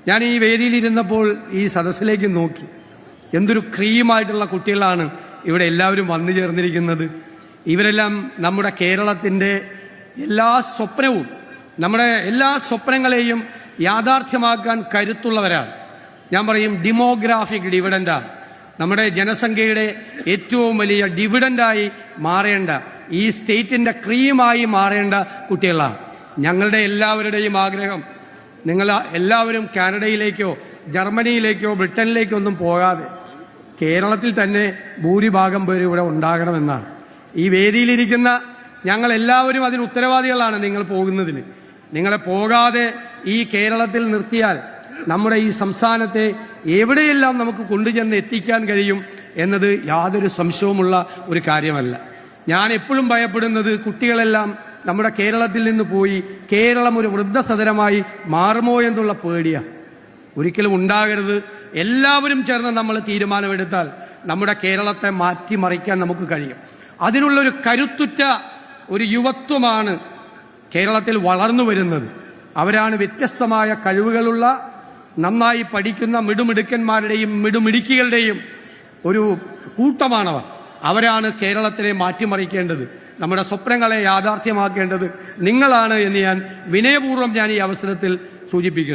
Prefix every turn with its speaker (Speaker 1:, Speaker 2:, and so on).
Speaker 1: ഞാൻ ഈ വേദിയിലിരുന്നപ്പോൾ ഈ സദസ്സിലേക്ക് നോക്കി. എന്തൊരു ക്രീമായിട്ടുള്ള കുട്ടികളാണ് ഇവിടെ എല്ലാവരും വന്നു ചേർന്നിരിക്കുന്നത്. ഇവരെല്ലാം നമ്മുടെ കേരളത്തിൻ്റെ എല്ലാ സ്വപ്നവും, നമ്മുടെ എല്ലാ സ്വപ്നങ്ങളെയും യാഥാർത്ഥ്യമാക്കാൻ കരുത്തുള്ളവരാണ്. ഞാൻ പറയും ഡെമോഗ്രാഫിക് ഡിവിഡൻഡാണ്. നമ്മുടെ ജനസംഖ്യയുടെ ഏറ്റവും വലിയ ഡിവിഡൻഡായി മാറേണ്ട, ഈ സ്റ്റേറ്റിൻ്റെ ക്രീമായി മാറേണ്ട കുട്ടികളാണ്. ഞങ്ങളുടെ എല്ലാവരുടെയും ആഗ്രഹം നിങ്ങൾ എല്ലാവരും കാനഡയിലേക്കോ ജർമ്മനിയിലേക്കോ ബ്രിട്ടനിലേക്കോ ഒന്നും പോകാതെ കേരളത്തിൽ തന്നെ ഭൂരിഭാഗം പേരും ഇവിടെ ഉണ്ടാകണമെന്നാണ്. ഈ വേദിയിലിരിക്കുന്ന ഞങ്ങളെല്ലാവരും അതിന് ഉത്തരവാദികളാണ്. നിങ്ങൾ പോകുന്നതിന്, നിങ്ങളെ പോകാതെ ഈ കേരളത്തിൽ നിർത്തിയാൽ നമ്മുടെ ഈ സംസ്ഥാനത്തെ എവിടെയെല്ലാം നമുക്ക് കൊണ്ടുചെന്ന് എത്തിക്കാൻ കഴിയും എന്നത് യാതൊരു സംശയവുമുള്ള ഒരു കാര്യമല്ല. ഞാൻ എപ്പോഴും ഭയപ്പെടുന്നത് കുട്ടികളെല്ലാം നമ്മുടെ കേരളത്തിൽ നിന്ന് പോയി കേരളം ഒരു വൃദ്ധസദനമായി മാറുമോ എന്നുള്ള പേടിയാണ്. ഒരിക്കലും ഉണ്ടാകരുത്. എല്ലാവരും ചേർന്ന് നമ്മൾ തീരുമാനമെടുത്താൽ നമ്മുടെ കേരളത്തെ മാറ്റിമറിക്കാൻ നമുക്ക് കഴിയും. അതിനുള്ളൊരു കരുത്തുറ്റ ഒരു യുവത്വമാണ് കേരളത്തിൽ വളർന്നു വരുന്നത്. അവരാണ് വ്യത്യസ്തമായ കഴിവുകളുള്ള, നന്നായി പഠിക്കുന്ന മിടുമിടുക്കന്മാരുടെയും മിടുമിടുക്കികളുടെയും ഒരു കൂട്ടമാണവർ. അവരാണ് കേരളത്തിനെ മാറ്റിമറിക്കേണ്ടത്. നമ്മുടെ സ്വപ്നങ്ങളെ യാഥാർത്ഥ്യമാക്കേണ്ടത് നിങ്ങളാണ് എന്ന് ഞാൻ വിനയപൂർവ്വം ഈ അവസരത്തിൽ സൂചിപ്പിക്കുന്നു.